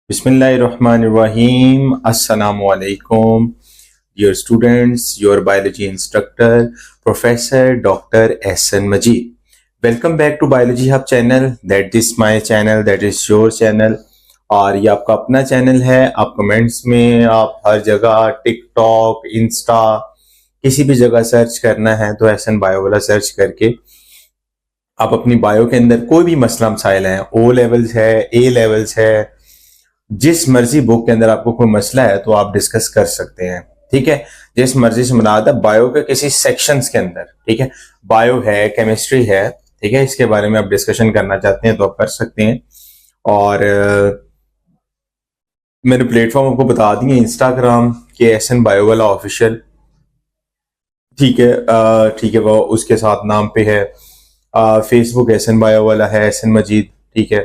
Bismillahirrahmanirrahim. Assalamu alaikum. Dear students, your biology instructor, Professor Dr. S.N. Majid. Welcome back to Biology Hub channel. That is my channel, that is your channel. और ये आपका अपना channel है. आप comments में आप हर जगह TikTok, Insta, किसी भी जगह सर्च करना है तो एस एन बायो वाला सर्च करके आप अपनी बायो के अंदर कोई भी मसला मसाइल है, ओ लेवल्स है, ए लेवल्स है, जिस मर्जी बुक के अंदर आपको कोई मसला है तो आप डिस्कस कर सकते हैं. ठीक है, जिस मर्जी से मुराद है बायो के किसी सेक्शंस के अंदर. ठीक है, बायो है, केमिस्ट्री है, ठीक है, इसके बारे में आप डिस्कशन करना चाहते हैं तो आप कर सकते हैं. और मैंने प्लेटफॉर्म आपको बता दिए, इंस्टाग्राम के एस एन बायो वाला ऑफिशियल. ठीक है, ठीक है, वो उसके साथ नाम पे है. फेसबुक एस एन बायो वाला है, एस एन मजीद. ठीक है,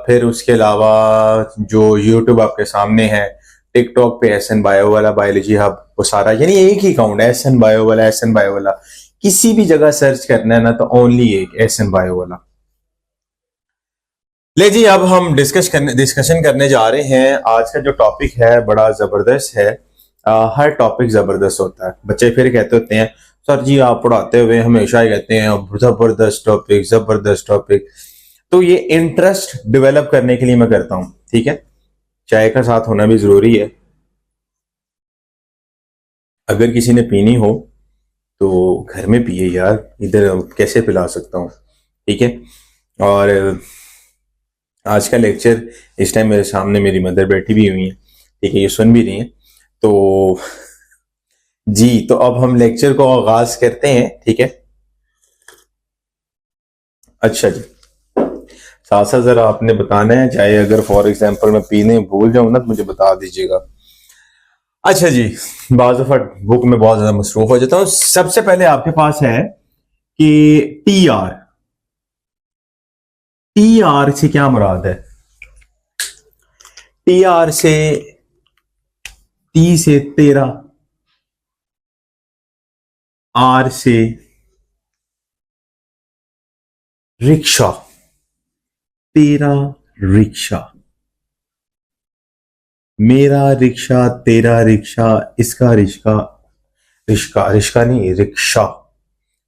फिर उसके अलावा जो यूट्यूब आपके सामने है, टिकटॉक पे एस एन बायो वाला, बायोलॉजी हब, वो सारा यानी एक ही अकाउंट है, एस एन बायो वाला, एस एन बायो वाला. किसी भी जगह सर्च करना है ना तो ओनली एक एस एन बायो वाला. ले जी, अब हम डिस्कशन करने जा रहे हैं. आज का जो टॉपिक है बड़ा जबरदस्त है. हर टॉपिक जबरदस्त होता है. बच्चे फिर कहते होते हैं सर जी आप पढ़ाते हुए हमेशा ही कहते हैं जबरदस्त टॉपिक, जबरदस्त टॉपिक. तो ये इंटरेस्ट डेवलप करने के लिए मैं करता हूं. ठीक है, चाय का साथ होना भी जरूरी है. अगर किसी ने पीनी हो तो घर में पिए यार, इधर कैसे पिला सकता हूं. ठीक है, और आज का लेक्चर इस टाइम मेरे सामने मेरी मदर बैठी भी हुई है. ठीक है, ये सुन भी रही है. तो जी, तो अब हम लेक्चर को आगाज करते हैं. ठीक है, अच्छा जी, साथ साथ जरा आपने बताना है, चाहे अगर फॉर एग्जांपल मैं पीने भूल जाऊं ना तो मुझे बता दीजिएगा. अच्छा जी, बाज़ दफा बुक में बहुत ज्यादा मसरूफ हो जाता हूं. सबसे पहले आपके पास है कि टी आर. टी आर से क्या मुराद है? टी आर से टी से 13, आर से रिक्शा, 13 रिक्शा. मेरा रिक्शा, तेरा रिक्शा, इसका रिश्का, रिश्का रिश्का नहीं, रिक्शा,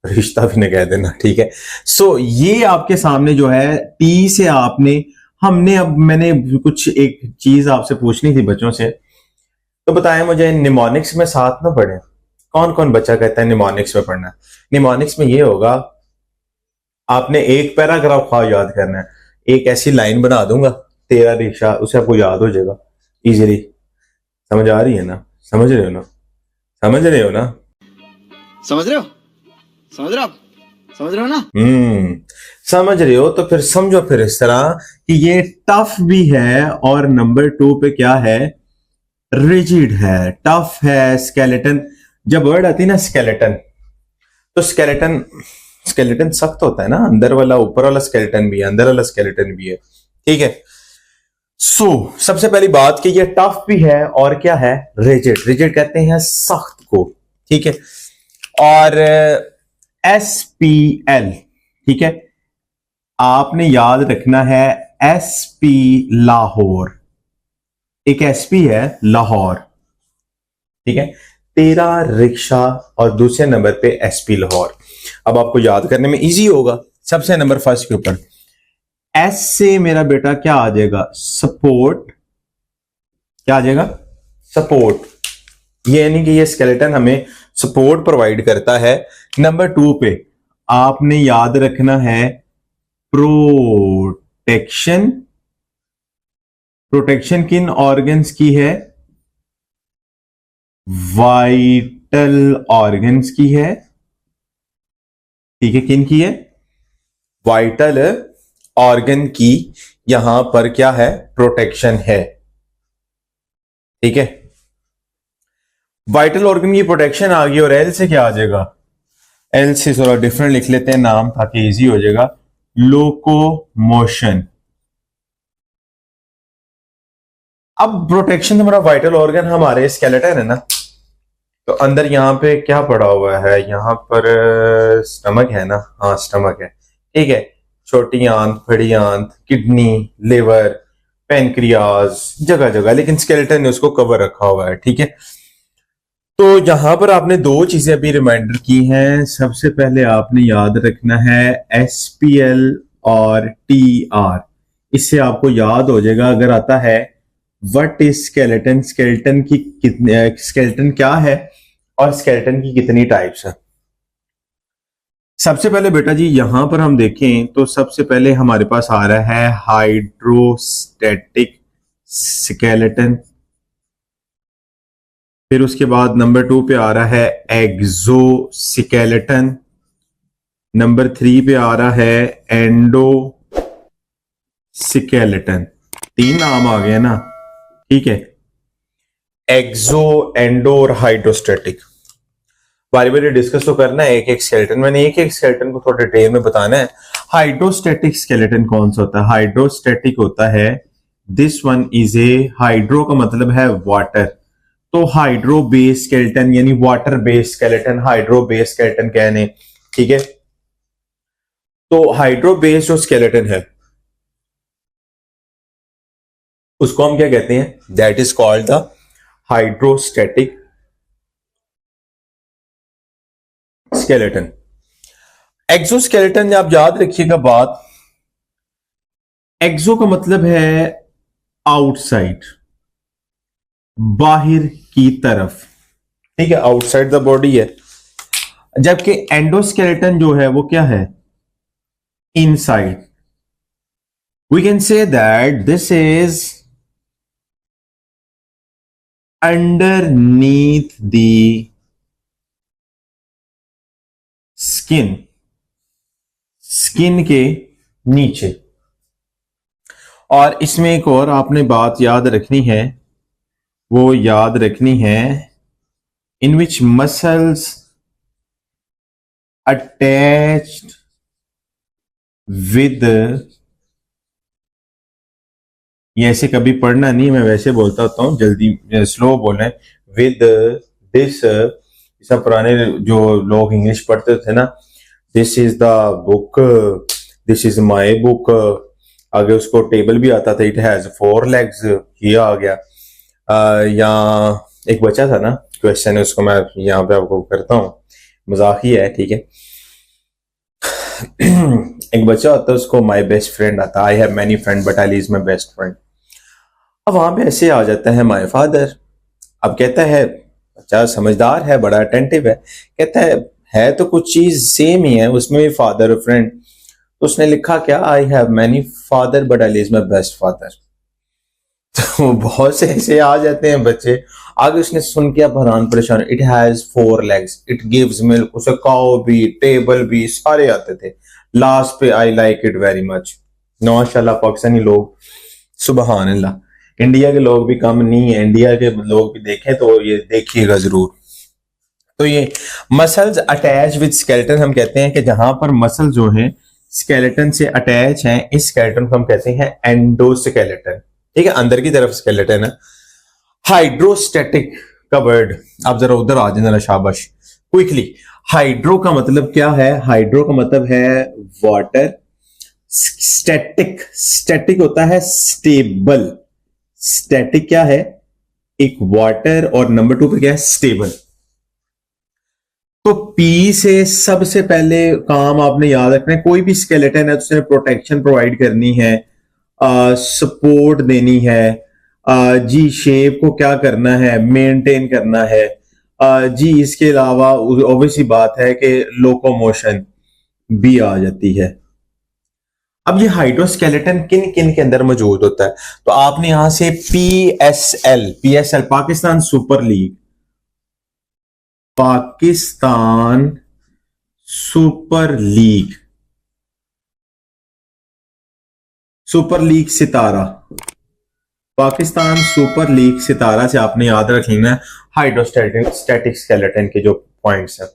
रिश्ता भी न कह देना. ठीक है, सो ये आपके सामने जो है टी से आपने अब मैंने कुछ एक चीज आपसे पूछनी थी बच्चों से, तो बताएं मुझे निमोनिक्स में साथ में पढ़े. कौन कौन बच्चा कहता है निमोनिक्स में पढ़ना? निमोनिक्स में ये होगा, आपने एक पैराग्राफ ख्वाह याद करना है. एक ऐसी लाइन बना दूंगा, तेरा रिक्शा, उसे आपको याद हो जाएगा इजीली. समझ आ रही है ना? समझ रहे हो ना? समझ रहे हो ना? समझ रहे हो? समझ रहे हो? समझ रहे हो ना? समझ रहे हो तो फिर समझो फिर इस तरह कि ये टफ भी है और नंबर 2 पे क्या है, रिजिड है, टफ है. स्केलेटन, जब वर्ड आती है ना स्केलेटन, तो स्केलेटन सख्त होता है ना, अंदर वाला, ऊपर वाला स्केलेटन भी है, अंदर वाला स्केलेटन भी है. ठीक है, सो सबसे पहली बात कि ये टफ भी है और क्या है, रिजिड. रिजिड कहते हैं सख्त को. ठीक है, और SPL. ठीक है, आपने याद रखना है SP लाहौर, एक SP है लाहौर. ठीक है, 13 रिक्शा और दूसरे नंबर पे SP लाहौर. अब आपको याद करने में इजी होगा. सबसे नंबर फर्स्ट के ऊपर S से मेरा बेटा क्या आ जाएगा, सपोर्ट. क्या आ जाएगा, सपोर्ट. ये यानी कि ये स्केलेटन हमें सपोर्ट प्रोवाइड करता है. नंबर 2 पे आपने याद रखना है प्रोटेक्शन. प्रोटेक्शन किन ऑर्गन्स की है, वाइटल ऑर्गन्स की है. ठीक है, किन की है, वाइटल ऑर्गन की यहां पर क्या है, प्रोटेक्शन है. ठीक है, वाइटल ऑर्गन की प्रोटेक्शन आ गई. और एल से क्या आ जाएगा, एल से थोड़ा डिफरेंट लिख लेते हैं नाम ताकि इजी हो जाएगा, लोकोमोशन. अब प्रोटेक्शन हमारा वाइटल ऑर्गन हमारे स्केलेटन है ना, तो अंदर यहां पे क्या पड़ा हुआ है, यहां पर स्टमक है ना, हाँ स्टमक है. ठीक है, छोटी आंत, बड़ी आंत, किडनी, लिवर, पैनक्रियाज, जगह जगह, लेकिन स्केलेटन ने उसको कवर रखा हुआ है, ठीक है। तो यहां पर आपने दो चीजें अभी रिमाइंडर की हैं। सबसे पहले आपने याद रखना है SPL और TR। इससे आपको याद हो जाएगा, अगर आता है व्हाट इज स्केलेटन, स्केलेटन की कितने, स्केलेटन क्या है और स्केलेटन की कितनी टाइप्स है। सबसे पहले बेटा जी यहां पर हम देखें तो सबसे पहले हमारे पास आ रहा है हाइड्रोस्टैटिक स्केलेटन। फिर उसके बाद नंबर 2 पे आ रहा है एक्सोस्केलेटन। नंबर 3 पे आ रहा है एंडोस्केलेटन। 3 नाम आ गए ना, ठीक है। एक्सो, एंडो और हाइड्रोस्टैटिक बारी बारी डिस्कस तो करना है एक एक स्केलेटन। मैंने एक एक स्केलेटन को थोड़ा डिटेल में बताना है। हाइड्रोस्टैटिक स्केलेटन कौन सा होता है? हाइड्रोस्टैटिक होता है, this one is a, hydro का मतलब है वाटर, तो हाइड्रो बेस्ड स्केलेटन यानी water based skeleton, hydro based skeleton कहने, ठीक है। तो हाइड्रो बेस्ड जो स्केलेटन है उसको हम क्या कहते हैं? That is called the hydrostatic skeleton. Exoskeleton आप याद रखिएगा बात, एक्सो का मतलब है आउटसाइड, बाहर की तरफ, ठीक है, आउटसाइड द बॉडी है। जबकि एंडोस्केलेटन जो है वो क्या है? Inside. We can say that this is underneath the skin, skin के नीचे। और इसमें एक और आपने बात याद रखनी है, वो याद रखनी है, इन विच मसल्स अटैच्ड विद, ये ऐसे कभी पढ़ना नहीं, मैं वैसे बोलता होता हूं, जल्दी स्लो बोलें, विद दिस, सब पुराने जो लोग इंग्लिश पढ़ते थे ना, this is the book, this is my book, आगे उसको टेबल भी आता था, इट हैज 4 लेग्स, ये आ गया। या एक बच्चा था ना, क्वेश्चन है उसको मैं यहाँ पे आपको करता हूँ, मजाक ही है, ठीक है। एक बच्चा होता है, उसको माई बेस्ट फ्रेंड आता, I have many friend but Ali is my best friend. अब वहां पे ऐसे आ जाता है माई फादर। अब कहता है, बच्चा समझदार है, बड़ा अटेंटिव है, कहता है तो कुछ चीज सेम ही है, उसमें भी फादर और फ्रेंड, तो उसने लिखा क्या? I have many father but Ali is my best father. तो बहुत से ऐसे आ जाते हैं बच्चे। आगे उसने सुन के हैरान परेशान, it has 4 legs, it gives milk, उसे काउ भी, टेबल भी, सारे आते थे। लास्ट पे I like it very much. माशाल्लाह पाकिस्तानी लोग, सुबहान अल्लाह, इंडिया के लोग भी कम नहीं है, इंडिया के लोग भी देखें तो ये देखिएगा जरूर। तो ये मसल्स अटैच विद स्केलेटन, हम कहते हैं कि जहां पर मसल जो है स्केलेटन से अटैच हैं, इस स्केलेटन को हम कहते हैं एंडोस्केलेटन, ठीक है, अंदर की तरफ स्केलेटन है। हाइड्रोस्टैटिक का वर्ड, आप जरा उधर आ जाए जरा, शाबाश, क्विकली। हाइड्रो का मतलब क्या है? हाइड्रो का मतलब है वाटर। स्टैटिक, स्टैटिक होता है स्टेबल। स्टैटिक क्या है? एक वाटर, और नंबर 2 पे क्या है? स्टेबल। तो पी से सबसे पहले काम आपने याद रखना है, कोई भी स्केलेटन है तो उसने प्रोटेक्शन प्रोवाइड करनी है, सपोर्ट देनी है, जी शेप को क्या करना है? मेंटेन करना है, जी इसके अलावा ऑब्वियसली बात है कि लोकोमोशन भी आ जाती है। अब ये हाइड्रोस्केलेटन किन किन के अंदर मौजूद होता है? तो आपने यहां से PSL Pakistan Super League, Pakistan Super League, Super League सितारा, पाकिस्तान सुपर लीग सितारा से आपने याद रख लेना है हाइड्रोस्टैटिक स्केलेटन के जो पॉइंट्स हैं।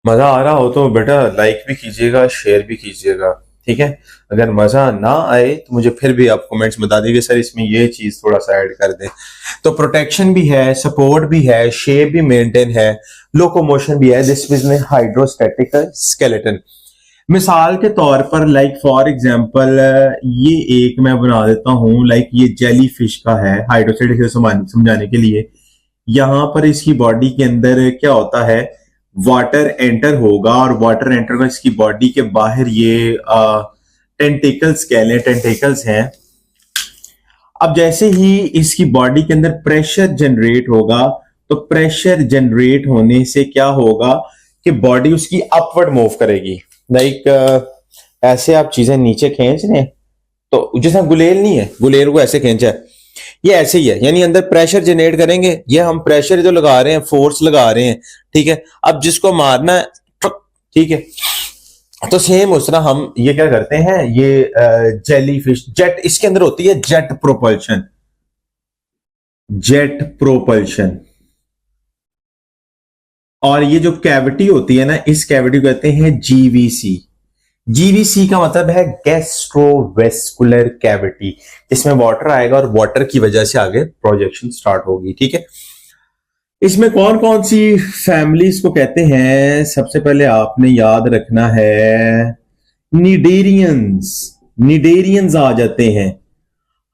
मजा आ रहा हो तो बेटा लाइक भी कीजिएगा, शेयर भी कीजिएगा, ठीक है। अगर मजा ना आए तो मुझे फिर भी आप कमेंट्स बता दीजिए, सर इसमें ये चीज थोड़ा सा ऐड कर दे। तो प्रोटेक्शन भी है, सपोर्ट भी है, शेप भी मेंटेन है, लोकोमोशन भी है, दिस इज हाइड्रोस्टैटिक स्केलेटन। मिसाल के तौर पर लाइक फॉर एग्जांपल ये एक मैं बना देता हूं, लाइक ये जेली फिश का है, हाइड्रोसेटिक समझाने के लिए। यहां पर इसकी बॉडी के अंदर क्या होता है, वाटर एंटर होगा और वाटर एंटर का इसकी बॉडी के बाहर ये टेंटिकल्स कह लें, टेंटिकल्स हैं। अब जैसे ही इसकी बॉडी के अंदर प्रेशर जनरेट होगा, तो प्रेशर जनरेट होने से क्या होगा कि बॉडी उसकी अपवर्ड मूव करेगी। लाइक ऐसे आप चीजें नीचे खींच रहे हैं तो जैसा गुलेल नहीं है, गुलेल को ऐसे खींचा है, ये ऐसे ही है, यानी अंदर प्रेशर जनरेट करेंगे। ये हम प्रेशर जो लगा रहे हैं, फोर्स लगा रहे हैं, ठीक है। अब जिसको मारना है, ठीक है, तो सेम उस तरह हम ये क्या करते हैं, ये जेली फिश जेट, इसके अंदर होती है जेट प्रोपल्शन, जेट प्रोपल्शन। और ये जो कैविटी होती है ना, इस कैविटी को कहते हैं जीवीसी। जीवीसी का मतलब है गैस्ट्रोवेस्कुलर कैविटी, इसमें वाटर आएगा और वाटर की वजह से आगे प्रोजेक्शन स्टार्ट होगी, ठीक है। इसमें कौन कौन सी फैमिलीज को कहते हैं, सबसे पहले आपने याद रखना है निडेरियंस, निडेरियंस आ जाते हैं,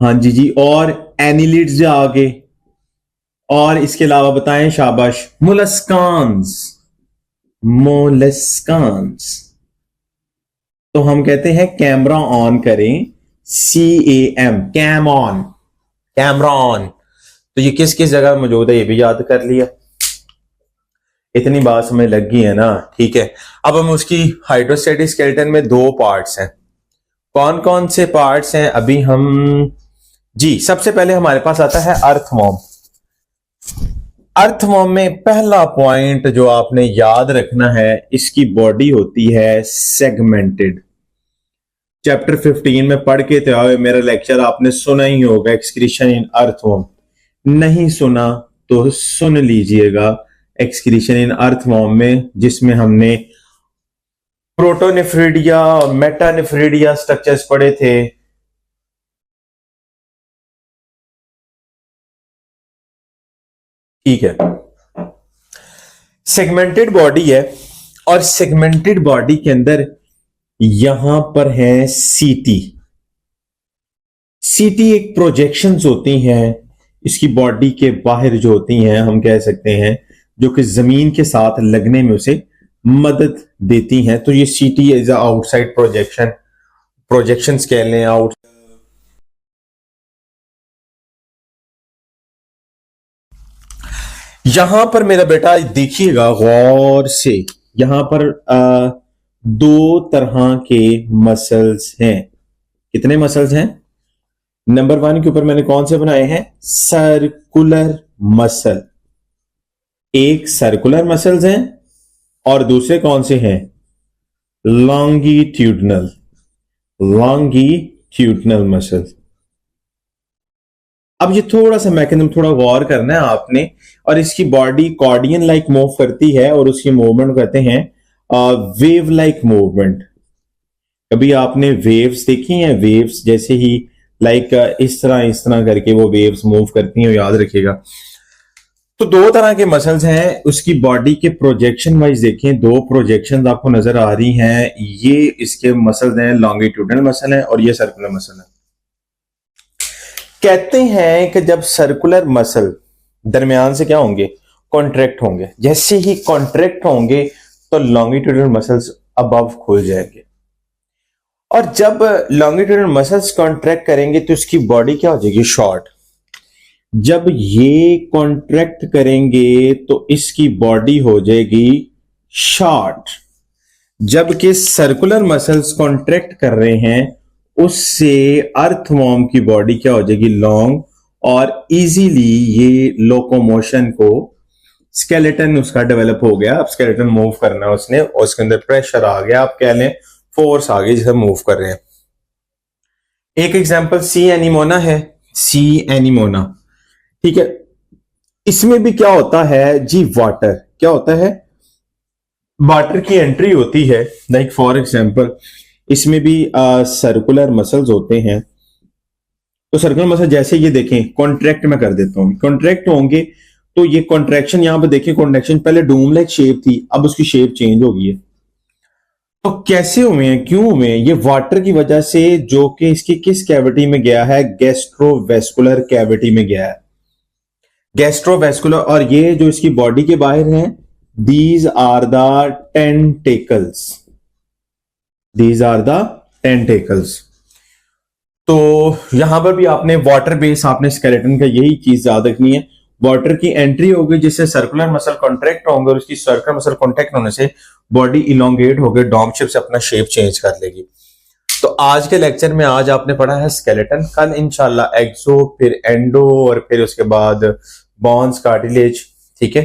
हाँ जी जी, और एनिलिड्स आगे, और इसके अलावा बताएं, शाबाश, मोलस्कांस, मोलस्कांस। तो हम कहते हैं कैमरा ऑन करें, CAM, cam on, camera on. तो ये किस किस जगह मौजूद है ये भी याद कर लिया, इतनी बात समझ लग गई है ना, ठीक है। अब हम उसकी हाइड्रोस्टैटिक स्केलेटन में दो पार्ट्स हैं, कौन कौन से पार्ट्स हैं अभी हम, जी सबसे पहले हमारे पास आता है अर्थवॉर्म। अर्थवॉर्म में पहला पॉइंट जो आपने याद रखना है, इसकी बॉडी होती है सेगमेंटेड। चैप्टर 15 में पढ़ के तो आए, मेरा लेक्चर आपने सुना ही होगा, एक्सक्रीशन इन अर्थवॉर्म। नहीं सुना तो सुन लीजिएगा, एक्सक्रीशन इन अर्थवॉर्म में, जिसमें हमने प्रोटोनेफ्रिडिया और मेटानेफ्रिडिया स्ट्रक्चर्स पढ़े थे। ठीक है, सेगमेंटेड बॉडी है, और सेगमेंटेड बॉडी के अंदर यहां पर है सीटी। सीटी एक प्रोजेक्शंस होती हैं इसकी बॉडी के बाहर जो होती हैं, हम कह सकते हैं, जो कि जमीन के साथ लगने में उसे मदद देती हैं। तो ये सीटी इज आउटसाइड प्रोजेक्शन, प्रोजेक्शंस कह लें, आउट। यहां पर मेरा बेटा देखिएगा गौर से, यहां पर दो तरह के मसल्स हैं। कितने मसल्स हैं? नंबर 1 के ऊपर मैंने कौन से बनाए हैं? Circular muscle. एक सर्कुलर मसल्स हैं और दूसरे कौन से हैं? Longitudinal, longitudinal muscles. अब ये थोड़ा सा मैकेनिज्म थोड़ा गौर करना है आपने, और इसकी बॉडी कॉर्डियन लाइक मूव करती है और उसकी मूवमेंट कहते हैं वेव लाइक मूवमेंट। कभी आपने वेव्स देखी हैं? वेव्स जैसे ही लाइक इस तरह करके वो वेव्स मूव करती हैं, याद रखिएगा। तो दो तरह के मसल्स हैं, उसकी बॉडी के प्रोजेक्शन वाइज देखें, दो प्रोजेक्शन आपको नजर आ रही हैं। ये इसके मसल्स हैं, लॉन्गिट्यूडनल मसल है और ये सर्कुलर मसल है। कहते हैं कि जब सर्कुलर मसल दरमियान से क्या होंगे? कॉन्ट्रैक्ट होंगे। जैसे ही कॉन्ट्रैक्ट होंगे तो लॉन्गिट्यूडनल मसल्स अबव खुल जाएंगे, और जब लॉन्गिट्यूडनल मसल्स कॉन्ट्रैक्ट करेंगे तो इसकी बॉडी क्या हो जाएगी? शॉर्ट। जब ये कॉन्ट्रैक्ट करेंगे तो इसकी बॉडी हो जाएगी शॉर्ट। जबकि सर्कुलर मसल्स कॉन्ट्रैक्ट कर रहे हैं, उससे अर्थवॉर्म की बॉडी क्या हो जाएगी? लॉन्ग, और इजीली ये लोकोमोशन को, स्केलेटन उसका डेवलप हो गया। अब स्केलेटन मूव करना है उसने, और उसके अंदर प्रेशर आ गया, आप कह लें फोर्स आ गई जिसे मूव कर रहे हैं। एक एग्जांपल सी एनीमोना है, सी एनीमोना, ठीक है। इसमें भी क्या होता है जी? वाटर। क्या होता है? वाटर की एंट्री होती है। लाइक फॉर एग्जांपल इसमें भी सर्कुलर मसल्स होते हैं। तो सर्कुलर मसल जैसे ये देखें, कॉन्ट्रैक्ट में कर देता हूं, कॉन्ट्रैक्ट होंगे तो ये कॉन्ट्रैक्शन, यहां पर देखिए कॉन्ट्रैक्शन पहले डूम लाइक शेप थी, अब उसकी शेप चेंज हो गई है। तो कैसे हुए हैं, क्यों हुए हैं? ये वाटर की वजह से, जो कि इसकी किस कैविटी में गया है? गैस्ट्रोवेस्कुलर कैविटी में गया है। गैस्ट्रोवेस्कुलर, और ये जो इसकी बॉडी के बाहर हैं, these are the tentacles, these are the tentacles. तो यहां पर भी आपने वाटर बेस, आपने स्केलेटन का यही चीज याद रखनी है। वाटर की एंट्री होगी जिससे सर्कुलर मसल कॉन्ट्रैक्ट होंगे, और उसकी सर्कुलर मसल कॉन्ट्रैक्ट होने से बॉडी इलोंगेट होकर डॉम शेप से अपना शेप चेंज कर लेगी। तो आज के लेक्चर में आज आपने पढ़ा है स्केलेटन, कल इंशाल्लाह एक्सो, फिर एंडो, और फिर उसके बाद बॉन्स, कार्टिलेज। ठीक है,